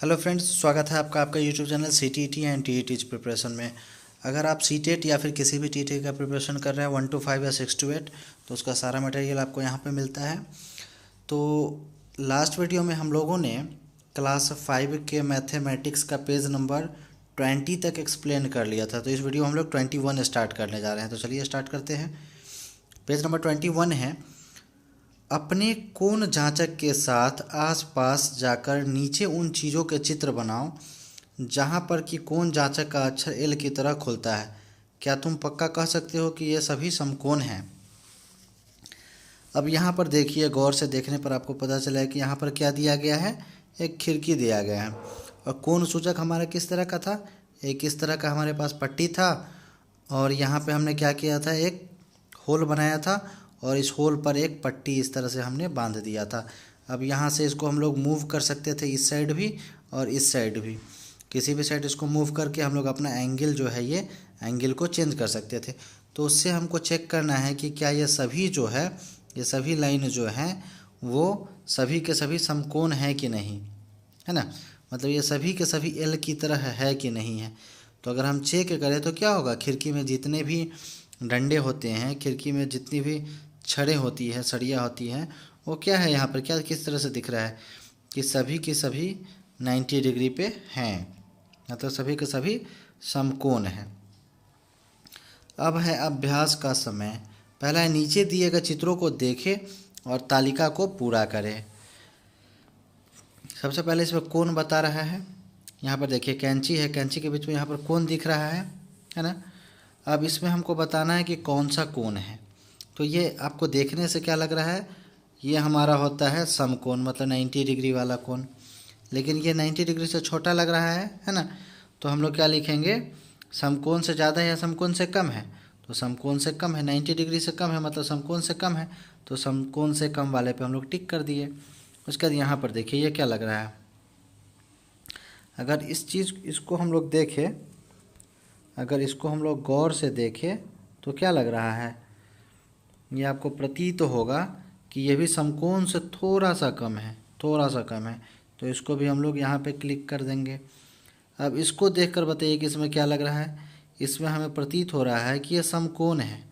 Hello friends, स्वागत है आपका YouTube channel CTET and TET preparation में। अगर आप CTET या फिर किसी भी TET का प्रिपरेशन कर रहे हैं 1 to 5 या 6 to 8, तो उसका सारा मटेरियल आपको यहाँ पे मिलता है। तो लास्ट वीडियो में हम लोगों ने क्लास 5 के मैथमेटिक्स का पेज नंबर 20 तक एक्सप्लेन कर लिया था। तो इस वीडियो में हम लोग 21 स्टार्ट करने जा रहे हैं। तो चलिए स्टार्ट करते हैं। पेज नंबर 21 है, अपने कोण जांचक के साथ आसपास जाकर नीचे उन चीज़ों के चित्र बनाओ जहां पर कि कोण जांचक का अक्षर एल की तरह खुलता है। क्या तुम पक्का कह सकते हो कि ये सभी समकोण हैं? अब यहाँ पर देखिए, गौर से देखने पर आपको पता चला कि यहाँ पर क्या दिया गया है, एक खिड़की दिया गया है। और कोण सूचक हमारा किस तरह का था, एक इस तरह का हमारे पास पट्टी था, और यहाँ पे हमने क्या किया था, एक होल बनाया था और इस होल पर एक पट्टी इस तरह से हमने बांध दिया था। अब यहाँ से इसको हम लोग मूव कर सकते थे, इस साइड भी और इस साइड भी। किसी भी साइड इसको मूव करके हम लोग अपना एंगल जो है, ये एंगल को चेंज कर सकते थे। तो उससे हमको चेक करना है कि क्या ये सभी जो है, ये सभी लाइन जो हैं वो सभी के सभी समकोण हैं कि नहीं, है ना। मतलब ये सभी के सभी एल की तरह है कि नहीं है। तो अगर हम चेक करें तो क्या होगा, खिड़की में जितने भी डंडे होते हैं, खिड़की में जितनी भी छड़ें होती है, सरिया होती हैं, वो क्या है, यहाँ पर क्या किस तरह से दिख रहा है कि सभी के सभी 90 डिग्री पे हैं, मतलब सभी के सभी समकोण हैं। अब है अभ्यास का समय। पहला है, नीचे दिए गए चित्रों को देखें और तालिका को पूरा करें। सबसे पहले इसमें कोण बता रहा है। यहाँ पर देखिए कैंची है, कैंची के बीच में यहाँ पर कोण दिख रहा है ना। अब इसमें हमको बताना है कि कौन सा कोण है। तो ये आपको देखने से क्या लग रहा है, ये हमारा होता है समकोण, मतलब 90 डिग्री वाला कोण। लेकिन ये 90 डिग्री से छोटा लग रहा है ना। तो हम लोग क्या लिखेंगे, समकोण से ज़्यादा है या समकोण से कम है। तो समकोण से कम है, 90 डिग्री से कम है मतलब समकोण से कम है। तो समकोण से कम वाले पे हम लोग टिक कर दिए। उसके बाद यहाँ पर देखिए ये क्या लग रहा है। अगर इसको हम लोग देखें, अगर इसको हम लोग गौर से देखें तो क्या लग रहा है, ये आपको प्रतीत होगा कि ये भी समकोण से थोड़ा सा कम है, थोड़ा सा कम है। तो इसको भी हम लोग यहाँ पे क्लिक कर देंगे। अब इसको देखकर बताइए कि इसमें क्या लग रहा है। इसमें हमें प्रतीत हो रहा है कि ये समकोण है।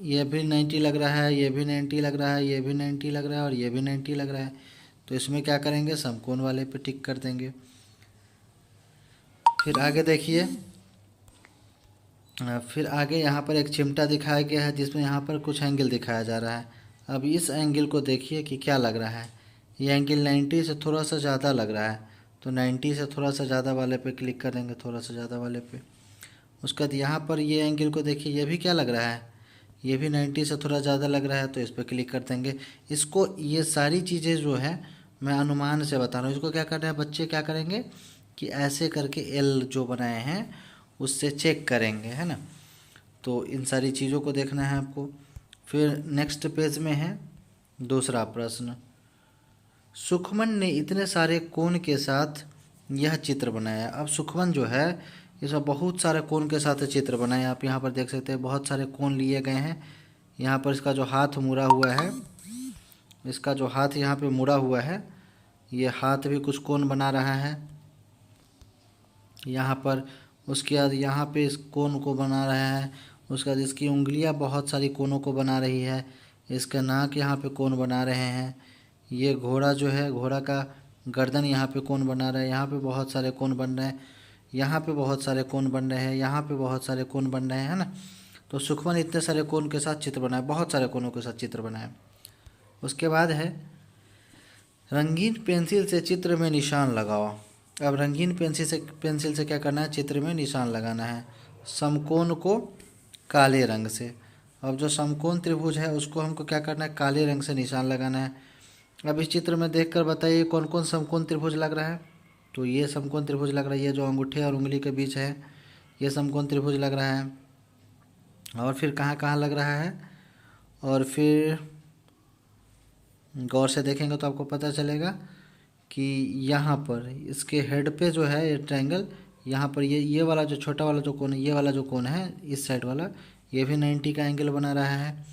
ये भी 90 लग रहा है, ये भी 90 लग रहा है, ये भी 90 लग रहा है और ये भी 90 लग रहा है। तो इसमें क्या करेंगे, समकोण वाले पे टिक कर देंगे। फिर आगे देखिए, फिर आगे यहाँ पर एक चिमटा दिखाया गया है जिसमें यहाँ पर कुछ एंगल दिखाया जा रहा है। अब इस एंगल को देखिए कि क्या लग रहा है। ये एंगल 90 से थोड़ा सा ज़्यादा लग रहा है। तो 90 से थोड़ा सा ज़्यादा वाले पे क्लिक करेंगे, थोड़ा सा ज़्यादा वाले पे। उसके बाद यहाँ पर ये एंगल को देखिए, ये भी क्या लग रहा है, ये भी 90 से थोड़ा ज़्यादा लग रहा है। तो इस पर क्लिक कर देंगे। इसको, ये सारी चीज़ें जो है मैं अनुमान से बता रहा हूँ। इसको क्या करना है, बच्चे क्या करेंगे कि ऐसे करके एल जो बनाए हैं उससे चेक करेंगे, है ना। तो इन सारी चीज़ों को देखना है आपको। फिर नेक्स्ट पेज में है दूसरा प्रश्न, सुखमन ने इतने सारे कोण के साथ यह चित्र बनाया। अब सुखमन जो है, इसमें बहुत सारे कोण के साथ चित्र बनाया। आप यहाँ पर देख सकते हैं बहुत सारे कोण लिए गए हैं। यहाँ पर इसका जो हाथ मुड़ा हुआ है, इसका जो हाथ यहाँ पे मुड़ा हुआ है, ये हाथ भी कुछ कोण बना रहा है यहाँ पर। उसके बाद यहाँ पे इस कोण को बना रहा है। उसके बाद इसकी उंगलियाँ बहुत सारी कोनों को बना रही है। इसका नाक यहाँ पे कोण बना रहे हैं। ये घोड़ा जो है, घोड़ा का गर्दन यहाँ पे कोण बना रहा है। यहाँ पे बहुत सारे कोण बन रहे हैं, यहाँ पे बहुत सारे कोण बन रहे हैं, यहाँ पे बहुत सारे कोण बन रहे हैं, है ना। तो सुखमन इतने सारे कोण के साथ चित्र बनाए, बहुत सारे कोनों के साथ चित्र बनाए। उसके बाद है, रंगीन पेंसिल से चित्र में निशान लगाओ। अब रंगीन पेंसिल से क्या करना है, चित्र में निशान लगाना है, समकोण को काले रंग से। अब जो समकोण त्रिभुज है उसको हमको क्या करना है, काले रंग से निशान लगाना है। अब इस चित्र में देखकर बताइए कौन कौन समकोण त्रिभुज लग रहा है। तो ये समकोण त्रिभुज लग रहा है, ये जो अंगूठे और उंगली के बीच है ये समकोण त्रिभुज लग रहा है। और फिर कहाँ कहाँ लग रहा है, और फिर गौर से देखेंगे तो आपको पता चलेगा कि यहाँ पर इसके हेड पे जो है ये ट्रायंगल, यहाँ पर ये वाला जो छोटा वाला जो कोण है, ये वाला जो कोण है इस साइड वाला, ये भी 90 का एंगल बना रहा है।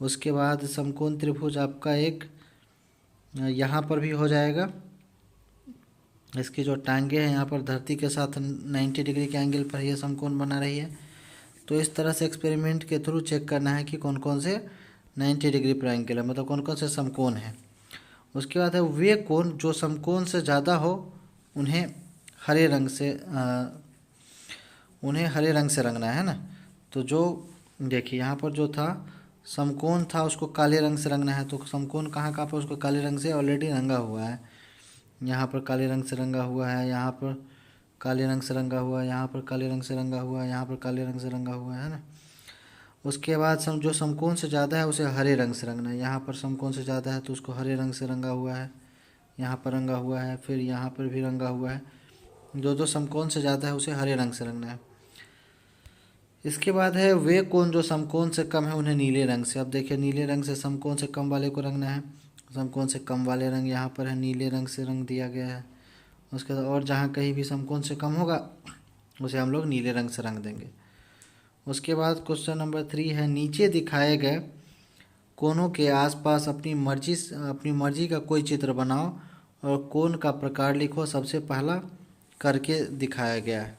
उसके बाद समकोण त्रिभुज आपका एक यहाँ पर भी हो जाएगा, इसकी जो टांगे हैं यहाँ पर धरती के साथ 90 डिग्री के एंगल पर ये समकोण बना रही है। तो इस तरह से एक्सपेरिमेंट के थ्रू चेक करना है कि कौन कौन से 90 डिग्री पर एंगल है, मतलब कौन कौन से समकोण हैं। उसके बाद है वे कोण जो समकोण से ज़्यादा हो उन्हें हरे रंग से रंगना है ना। तो जो देखिए यहाँ पर जो था समकोण था उसको काले रंग से रंगना है। तो समकोण कहाँ कहाँ पर उसको काले रंग से ऑलरेडी रंगा हुआ है। यहाँ पर काले रंग से रंगा हुआ है, यहाँ पर काले रंग से रंगा हुआ है, यहाँ पर काले रंग से रंगा हुआ है, यहाँ पर काले रंग से रंगा हुआ है ना। उसके बाद जो समकोण से ज़्यादा है उसे हरे रंग से रंगना है। यहाँ पर समकोण से ज़्यादा है तो उसको हरे रंग से रंगा हुआ है, यहाँ पर रंगा हुआ है, फिर यहाँ पर भी रंगा हुआ है। जो समकोण से ज़्यादा है उसे हरे रंग से रंगना है। इसके बाद है वे कोण जो समकोण से कम है उन्हें नीले रंग से। अब देखिए नीले रंग से समकोण से कम वाले को रंगना है। समकोण से कम वाले रंग यहाँ पर है, नीले रंग से रंग दिया गया है। उसके बाद और जहाँ कहीं भी समकोण से कम होगा उसे हम लोग नीले रंग से रंग देंगे। उसके बाद क्वेश्चन नंबर 3 है नीचे दिखाए गए कोणों के आसपास अपनी मर्जी का कोई चित्र बनाओ और कोण का प्रकार लिखो। सबसे पहला करके दिखाया गया है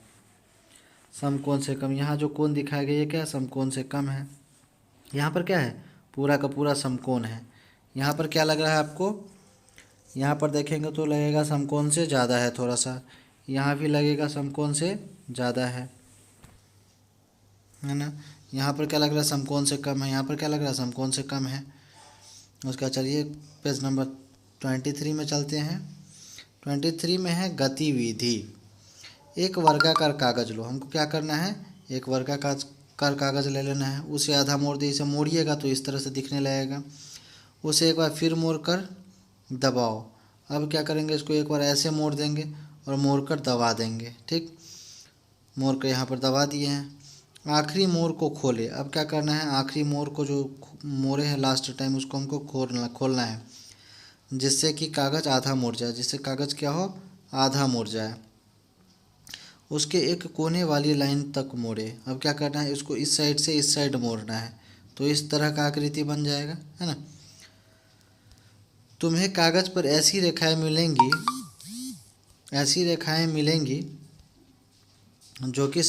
समकोण से कम। यहाँ जो कोण दिखाया गया है क्या है, समकोण से कम है। यहाँ पर क्या है, पूरा का पूरा समकोण है। यहाँ पर क्या लग रहा है आपको, यहाँ पर देखेंगे तो लगेगा समकोण से ज़्यादा है थोड़ा सा, यहाँ भी लगेगा समकोण से ज़्यादा है ना। यहाँ पर क्या लग रहा है, समकोण से कम है। यहाँ पर क्या लग रहा है, समकोण से कम है। उसका चलिए पेज नंबर 23 में चलते हैं। 23 में है गतिविधि। एक वर्गाकार कागज़ लो। हमको क्या करना है, एक वर्गाकार कागज़ ले लेना है। उसे आधा मोड़ दे, इसे मोड़िएगा तो इस तरह से दिखने लगेगा। उसे एक बार फिर मोड़ कर दबाओ। अब क्या करेंगे, इसको एक बार ऐसे मोड़ देंगे और मोड़ कर दबा देंगे। ठीक, मोड़ कर यहाँ पर दबा दिए हैं। आखिरी मोड़ को खोले। अब क्या करना है, आखिरी मोड़ को जो मोड़े हैं लास्ट टाइम उसको हमको खोलना है, जिससे कि कागज़ आधा मुड़ जाए, जिससे कागज़ क्या हो, आधा मुड़ जाए। उसके एक कोने वाली लाइन तक मोड़े। अब क्या करना है, इसको इस साइड से इस साइड मोड़ना है, तो इस तरह का आकृति बन जाएगा, है ना। तुम्हें कागज़ पर ऐसी रेखाएं मिलेंगी जो कि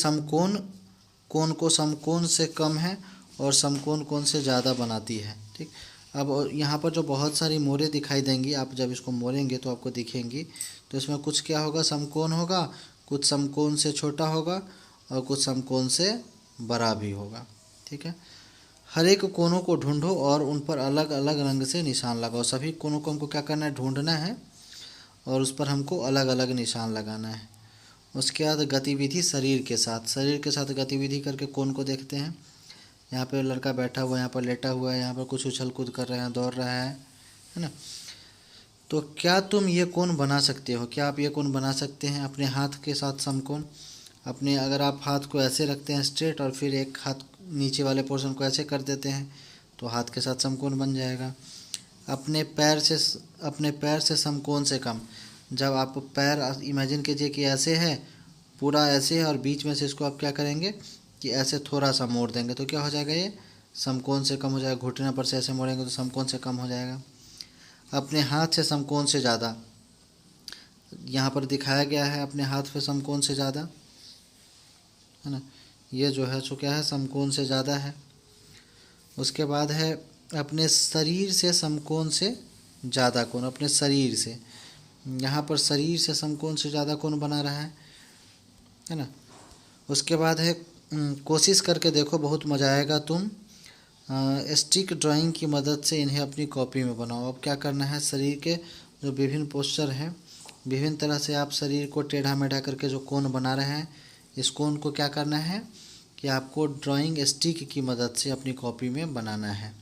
कोण को समकोण से कम है और समकोण कोण से ज़्यादा बनाती है। ठीक, अब यहाँ पर जो बहुत सारी मोड़े दिखाई देंगी, आप जब इसको मोड़ेंगे तो आपको दिखेंगी। तो इसमें कुछ क्या होगा, समकोण होगा, कुछ समकोण से छोटा होगा और कुछ समकोण से बड़ा भी होगा। ठीक है, हर एक कोनों को ढूंढो और उन पर अलग अलग रंग से निशान लगाओ। सभी कोनों को हमको क्या करना है, ढूंढना है और उस पर हमको अलग अलग निशान लगाना है। उसके बाद गतिविधि शरीर के साथ गतिविधि करके कोण को देखते हैं। यहाँ पे लड़का बैठा हुआ है, यहाँ पर लेटा हुआ है, यहाँ पर कुछ उछल कूद कर रहे हैं, दौड़ रहा है ना। तो क्या तुम ये कोण बना सकते हो, क्या आप ये कोण बना सकते हैं अपने हाथ के साथ समकोण। अगर आप हाथ को ऐसे रखते हैं स्ट्रेट और फिर एक हाथ नीचे वाले पोर्शन को ऐसे कर देते हैं तो हाथ के साथ समकोण बन जाएगा। अपने पैर से समकोण से कम। जब आप पैर इमेजिन कीजिए कि ऐसे है, पूरा ऐसे है और बीच में से इसको आप क्या करेंगे कि ऐसे थोड़ा सा मोड़ देंगे तो क्या हो जाएगा, ये समकोण से कम हो जाएगा। घुटने पर से ऐसे मोड़ेंगे तो समकोण से कम हो जाएगा। अपने हाथ से समकोण से ज़्यादा, यहाँ पर दिखाया गया है अपने हाथ पे समकोण से ज़्यादा, है ना। ये जो है सो क्या है, समकोण से ज़्यादा है। उसके बाद है अपने शरीर से समकोण से ज़्यादा कोण। अपने शरीर से, यहाँ पर शरीर से समकोण से ज़्यादा कोण बना रहा है ना। उसके बाद है कोशिश करके देखो, बहुत मज़ा आएगा। तुम स्टिक ड्राइंग की मदद से इन्हें अपनी कॉपी में बनाओ। अब क्या करना है, शरीर के जो विभिन्न पोस्चर हैं, विभिन्न तरह से आप शरीर को टेढ़ा मेढ़ा करके जो कोण बना रहे हैं, इस कोण को क्या करना है कि आपको ड्राइंग स्टिक की मदद से अपनी कॉपी में बनाना है।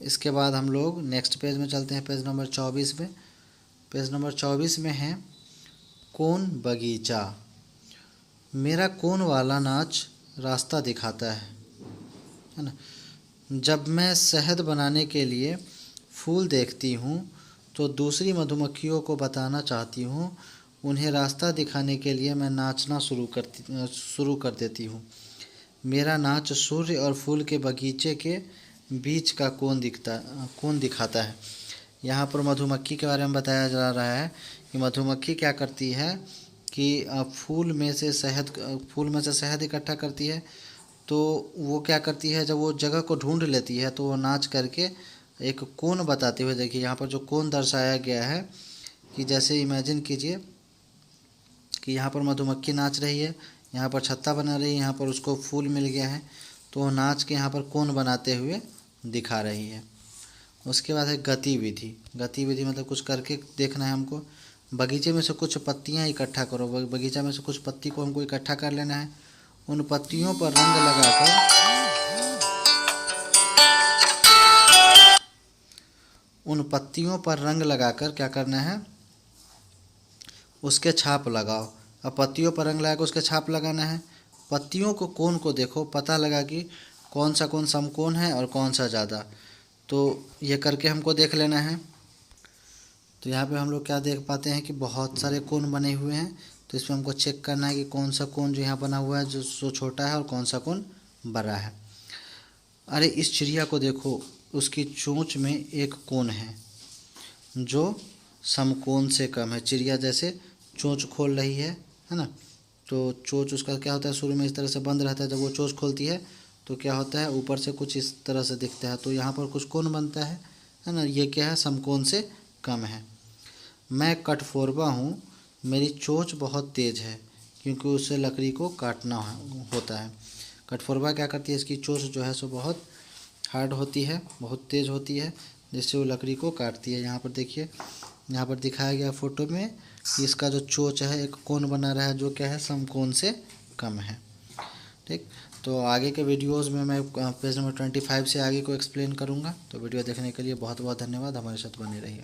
इसके बाद हम लोग नेक्स्ट पेज में चलते हैं, पेज नंबर 24 में। पेज नंबर 24 में है कोण बगीचा। मेरा कोण वाला नाच रास्ता दिखाता है ना। जब मैं शहद बनाने के लिए फूल देखती हूँ तो दूसरी मधुमक्खियों को बताना चाहती हूँ। उन्हें रास्ता दिखाने के लिए मैं नाचना शुरू कर देती हूँ। मेरा नाच सूर्य और फूल के बगीचे के बीच का कोण दिखाता है। यहाँ पर मधुमक्खी के बारे में बताया जा रहा है कि मधुमक्खी क्या करती है कि फूल में से शहद इकट्ठा करती है। तो वो क्या करती है, जब वो जगह को ढूंढ लेती है तो वो नाच करके एक कोन बताते हुए, देखिए यहाँ पर जो कोन दर्शाया गया है कि जैसे इमेजिन कीजिए कि यहाँ पर मधुमक्खी नाच रही है, यहाँ पर छत्ता बना रही है, यहाँ पर उसको फूल मिल गया है तो वो नाच के यहाँ पर कोन बनाते हुए दिखा रही है। उसके बाद है गतिविधि। गतिविधि मतलब कुछ करके देखना है हमको। बगीचे में से कुछ पत्तियाँ इकट्ठा करो। बगीचा में से कुछ पत्ती को हमको इकट्ठा कर लेना है। उन पत्तियों पर रंग लगाकर क्या करना है, उसके छाप लगाओ। अब पत्तियों पर रंग लगाकर उसके छाप लगाना है। पत्तियों को कोन को देखो, पता लगा कि कौन सा कोन समकोण है और कौन सा ज़्यादा। तो ये करके हमको देख लेना है। तो यहाँ पे हम लोग क्या देख पाते हैं कि बहुत सारे कोन बने हुए हैं। तो इसमें हमको चेक करना है कि कौन सा कोन जो यहाँ बना हुआ है जो छोटा है और कौन सा कोन बड़ा है। अरे इस चिड़िया को देखो, उसकी चोंच में एक कोन है जो समकोण से कम है। चिड़िया जैसे चोंच खोल रही है ना। तो चोंच उसका क्या होता है, शुरू में इस तरह से बंद रहता है। जब वो चोंच खोलती है तो क्या होता है, ऊपर से कुछ इस तरह से दिखता है। तो यहाँ पर कुछ कोण बनता है ना। ये क्या है, समकोण से कम है। मैं कठफोरवा हूँ, मेरी चोंच बहुत तेज़ है क्योंकि उसे लकड़ी को काटना होता है। कठफोरवा क्या करती है, इसकी चोंच जो है सो बहुत हार्ड होती है, बहुत तेज़ होती है, जिससे वो लकड़ी को काटती है। यहाँ पर देखिए, यहाँ पर दिखाया गया फ़ोटो में कि इसका जो चोंच है एक कोण बना रहा है जो क्या है, समकोण से कम है। ठीक, तो आगे के वीडियोस में मैं पेज नंबर 25 से आगे को एक्सप्लेन करूँगा। तो वीडियो देखने के लिए बहुत बहुत धन्यवाद। हमारे साथ बने रहिए।